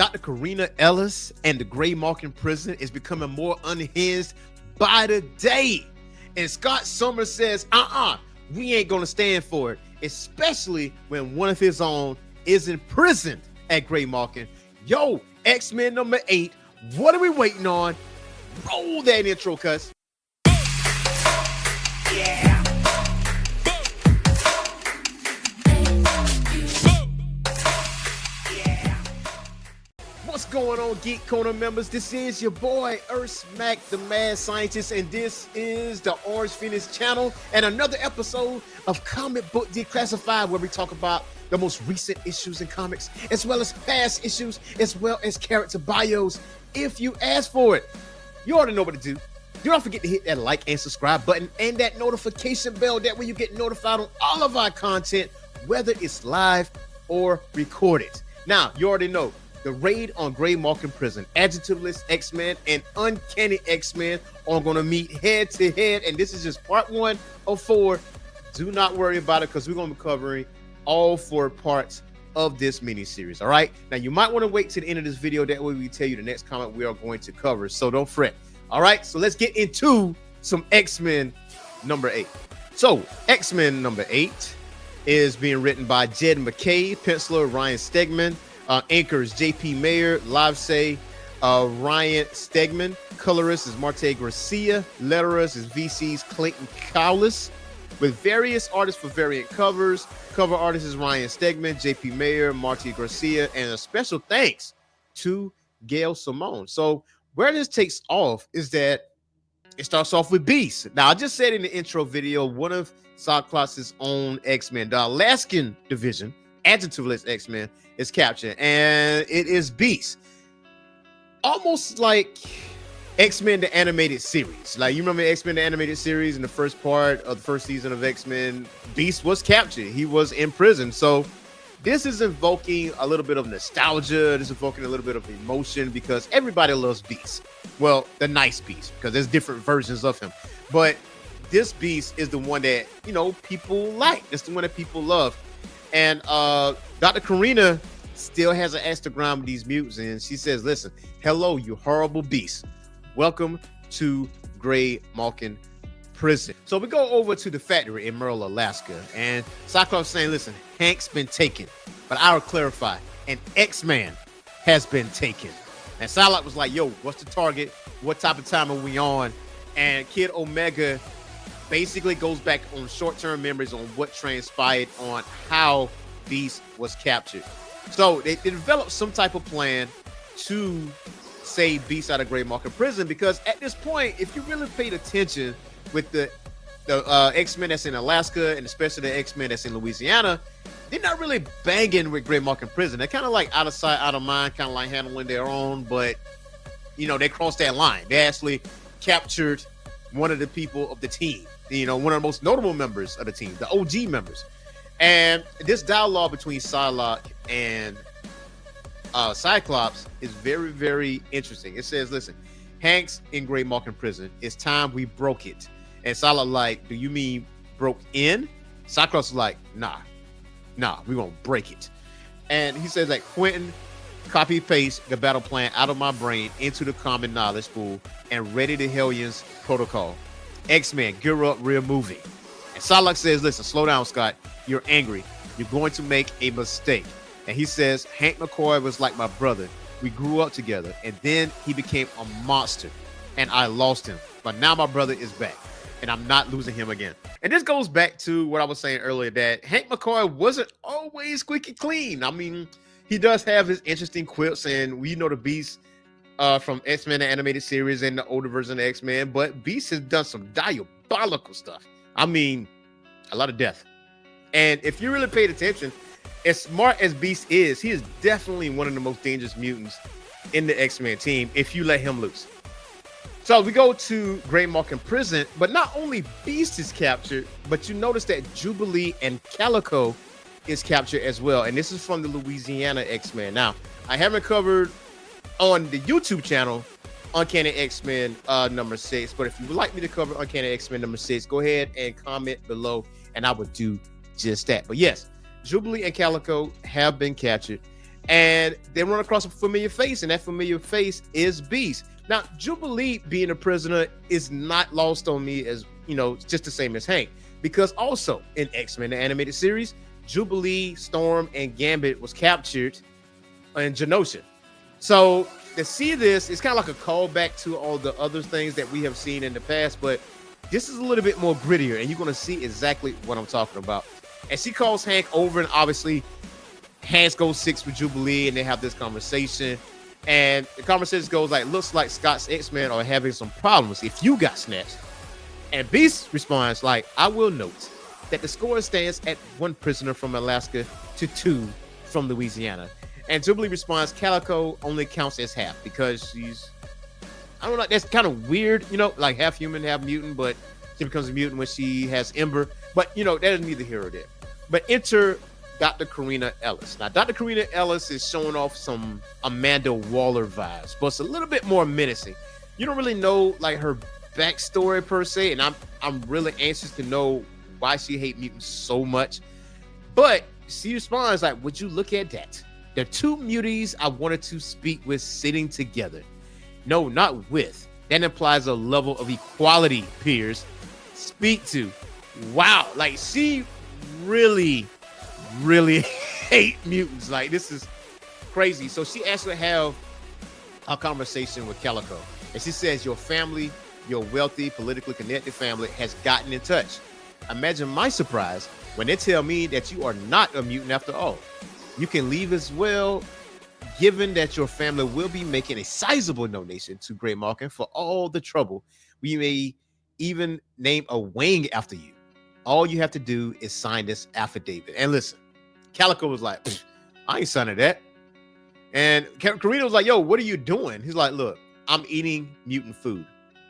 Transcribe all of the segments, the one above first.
Dr. Karina Ellis and the Graymalkin prison is becoming more unhinged by the day. And Scott Summers says, we ain't gonna stand for it, especially when one of his own is imprisoned at Graymalkin. Yo, X-Men number 8, what are we waiting on? Roll that intro, cuz. Yeah. What's going on, Geek Corner members? This is your boy Earth Smack, the Mad Scientist, and this is the Orange Phoenix channel and another episode of Comic Book Declassified, where we talk about the most recent issues in comics, as well as past issues, as well as character bios, if you ask for it. You already know what to do. Do not forget to hit that like and subscribe button and that notification bell. That way you get notified on all of our content, whether it's live or recorded. Now, you already know the raid on Graymalkin Prison. Adjectiveless X-Men and Uncanny X-Men are going to meet head to head, and this is just part 1 of 4. Do not worry about it, because we're going to be covering all 4 parts of this miniseries. All right, now you might want to wait to the end of this video, that way we tell you the next comic we are going to cover, so don't fret. All right, so let's get into some X-Men number 8. So X-Men number 8 is being written by Jed McKay, penciler Ryan Stegman, anchors JP Mayer, Livesay, Ryan Stegman, colorist is Marte Garcia, letterers is VC's Clayton Cowles, with various artists for variant covers. Cover artist is Ryan Stegman, JP Mayer, Marte Garcia, and a special thanks to Gail Simone. So where this takes off is that it starts off with Beast. Now, I just said in the intro video, one of Cyclops' own X-Men, the Alaskan division, adjectiveless X-Men, is captured, and it is Beast. Almost like X-Men the animated series. Like, you remember X-Men the animated series in the first part of the first season of X-Men? Beast was captured. He was in prison. So this is invoking a little bit of nostalgia. This is invoking a little bit of emotion, because everybody loves Beast. Well, the nice Beast, because there's different versions of him. But this Beast is the one that, you know, people like. It's the one that people love. And Dr. Karina still has an Instagram with these mutants, and she says, listen, hello, you horrible beast. Welcome to Graymalkin Prison. So we go over to the factory in Merle, Alaska, and Cyclops saying, listen, Hank's been taken, but I'll clarify, an X-Man has been taken. And Psylocke was like, yo, what's the target? What type of time are we on? And Kid Omega basically goes back on short-term memories on what transpired on how Beast was captured. So they developed some type of plan to save Beast out of Graymalkin Prison, because at this point, if you really paid attention with the X-Men that's in Alaska, and especially the X-Men that's in Louisiana, they're not really banging with Graymalkin Prison. They're kind of like out of sight, out of mind, kind of like handling their own, but, you know, they crossed that line. They actually captured one of the people of the team, you know, one of the most notable members of the team, the OG members. And this dialogue between Psylocke and Cyclops is very, very interesting. It says, listen, Hank's in Graymalkin Prison. It's time we broke it. And Psylocke like, do you mean broke in? Cyclops is like, nah, we're gonna break it. And he says like, Quentin, copy paste the battle plan out of my brain into the common knowledge pool and ready to Hellions protocol. X-Men, gear up, real movie. And Psylocke says, listen, slow down, Scott. You're angry. You're going to make a mistake. And he says, Hank McCoy was like my brother. We grew up together, and then he became a monster, and I lost him. But now my brother is back, and I'm not losing him again. And this goes back to what I was saying earlier, that Hank McCoy wasn't always squeaky clean. I mean, he does have his interesting quips, and we know the Beast from X-Men, the animated series, and the older version of X-Men, but Beast has done some diabolical stuff. I mean, a lot of death. And if you really paid attention, as smart as Beast is, he is definitely one of the most dangerous mutants in the X-Men team if you let him loose. So we go to Graymalkin Prison, but not only Beast is captured, but you notice that Jubilee and Calico is captured as well. And this is from the Louisiana X-Men. Now, I haven't covered on the YouTube channel Uncanny X-Men number 6, but if you would like me to cover Uncanny X-Men number 6, go ahead and comment below and I would do just that. But yes, Jubilee and Calico have been captured, and they run across a familiar face, and that familiar face is Beast. Now, Jubilee being a prisoner is not lost on me, as you know, just the same as Hank, because also in X-Men the animated series, Jubilee, Storm, and Gambit was captured in Genosha. So to see this, it's kind of like a callback to all the other things that we have seen in the past, but this is a little bit more grittier, and you're going to see exactly what I'm talking about. And she calls Hank over, and obviously Hank goes 6 with Jubilee, and they have this conversation. And the conversation goes like, looks like Scott's X-Men are having some problems if you got snatched. And Beast responds like, I will note that the score stands at 1 prisoner from Alaska to 2 from Louisiana. And Jubilee responds, Calico only counts as half because she's, I don't know, that's kind of weird, you know, like half human, half mutant, but she becomes a mutant when she has Ember. But, you know, that is neither here or there. But enter Dr. Karina Ellis. Now, Dr. Karina Ellis is showing off some Amanda Waller vibes, but it's a little bit more menacing. You don't really know, like, her backstory per se, and I'm really anxious to know why she hates mutants so much. But she responds like, would you look at that? There are 2 muties I wanted to speak with sitting together. No, not with. That implies a level of equality, peers. Speak to. Wow, like she really hate mutants. Like, this is crazy. So she actually have a conversation with Calico, and she says, your family, your wealthy, politically connected family has gotten in touch. Imagine my surprise when they tell me that you are not a mutant after all. You can leave as well, given that your family will be making a sizable donation to Graymalkin for all the trouble. We may even name a wing after you. All you have to do is sign this affidavit. And listen, Calico was like, I ain't signing that. And Karina was like, yo, what are you doing? He's like, look, I'm eating mutant food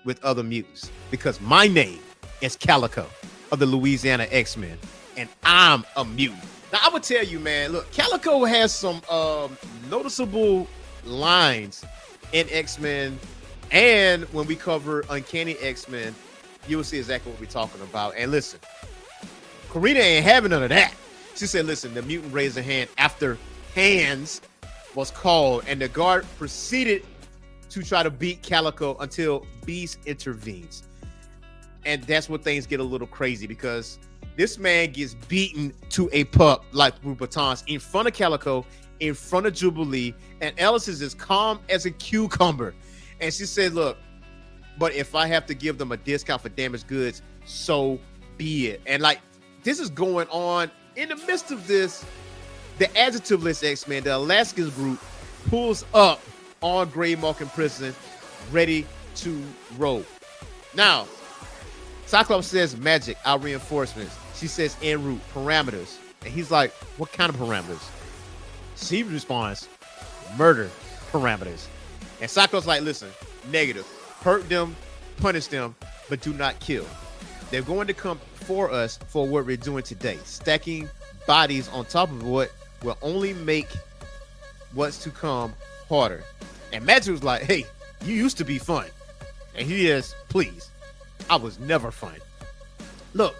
with other mutants because my name is Calico of the Louisiana X-Men, and I'm a mutant. Now, I would tell you, man, look, Calico has some noticeable lines in X-Men, and when we cover Uncanny X-Men, you'll see exactly what we're talking about. And listen, Karina ain't having none of that. She said, listen, the mutant raised a hand after hands was called, and the guard proceeded to try to beat Calico until Beast intervenes. And that's where things get a little crazy, because this man gets beaten to a pup like through batons in front of Calico, in front of Jubilee, and Ellis is as calm as a cucumber. And she said, look, but if I have to give them a discount for damaged goods, so be it. And like, this is going on. In the midst of this, the adjectiveless X-Men, the Alaskans group, pulls up on Graymalkin prison, ready to roll. Now, Cyclops says magic, our reinforcements. She says en route, parameters. And he's like, what kind of parameters? She responds, murder parameters. And Cyclops like, listen, negative. Hurt them, punish them, but do not kill. They're going to come for us for what we're doing today. Stacking bodies on top of what will only make what's to come harder. And Magic was like, hey, you used to be fun. And he is, please, I was never fun. Look,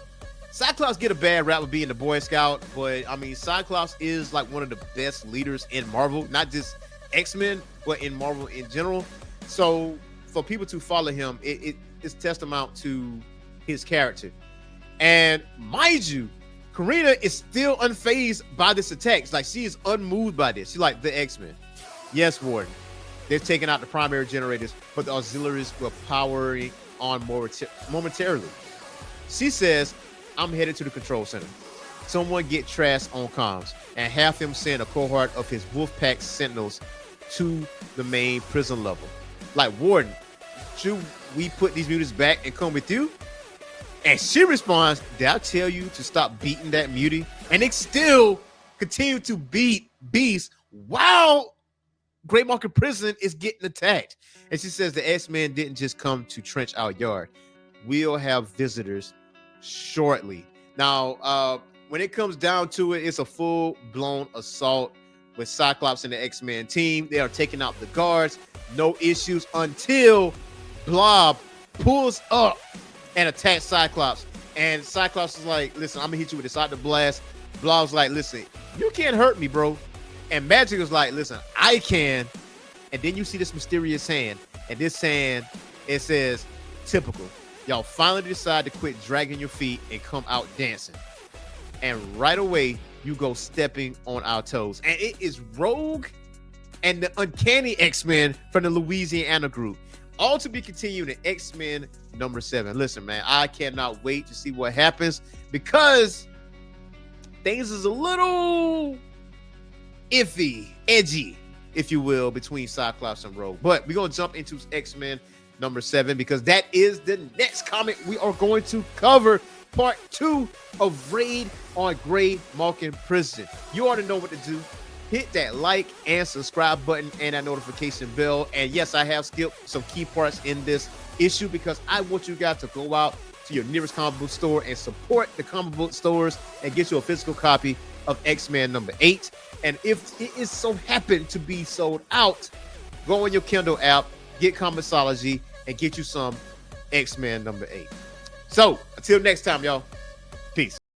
Cyclops get a bad rap with being the Boy Scout, but I mean, Cyclops is like one of the best leaders in Marvel, not just X-Men, but in Marvel in general. So for people to follow him, it's testament to his character. And mind you, Karina is still unfazed by this attack. It's like she is unmoved by this. She's like, the X-Men. Yes, Warden. They're taking out the primary generators, but the auxiliaries will power on momentarily. She says, I'm headed to the control center. Someone get Trask on comms and have him send a cohort of his Wolfpack Sentinels to the main prison level. Like, Warden, should we put these mutants back and come with you? And she responds, did I tell you to stop beating that mutie? And they still continue to beat Beast while Graymalkin prison is getting attacked. And she says the X-Men didn't just come to trench our yard. We'll have visitors shortly. Now, when it comes down to it, it's a full-blown assault with Cyclops and the X-Men team. They are taking out the guards. No issues until Blob pulls up and attacks Cyclops. And Cyclops is like, listen, I'm gonna hit you with this out the blast. Blob's like, listen, you can't hurt me, bro. And Magic was like, listen, I can. And then you see this mysterious hand. And this hand, it says, typical. Y'all finally decide to quit dragging your feet and come out dancing. And right away, you go stepping on our toes. And it is Rogue and the Uncanny X-Men from the Louisiana group. All to be continued in X-Men number 7. Listen, man, I cannot wait to see what happens because things is a little iffy, edgy, if you will, between Cyclops and Rogue. But we're going to jump into X-Men number 7 because that is the next comic we are going to cover. Part 2 of Raid on Graymalkin Prison. You already know what to do. Hit that like and subscribe button and that notification bell. And yes, I have skipped some key parts in this issue because I want you guys to go out to your nearest comic book store and support the comic book stores and get you a physical copy of X-Men number 8. And if it is so happen to be sold out, go on your Kindle app, get Comixology, and get you some X-Men number 8. So until next time, y'all.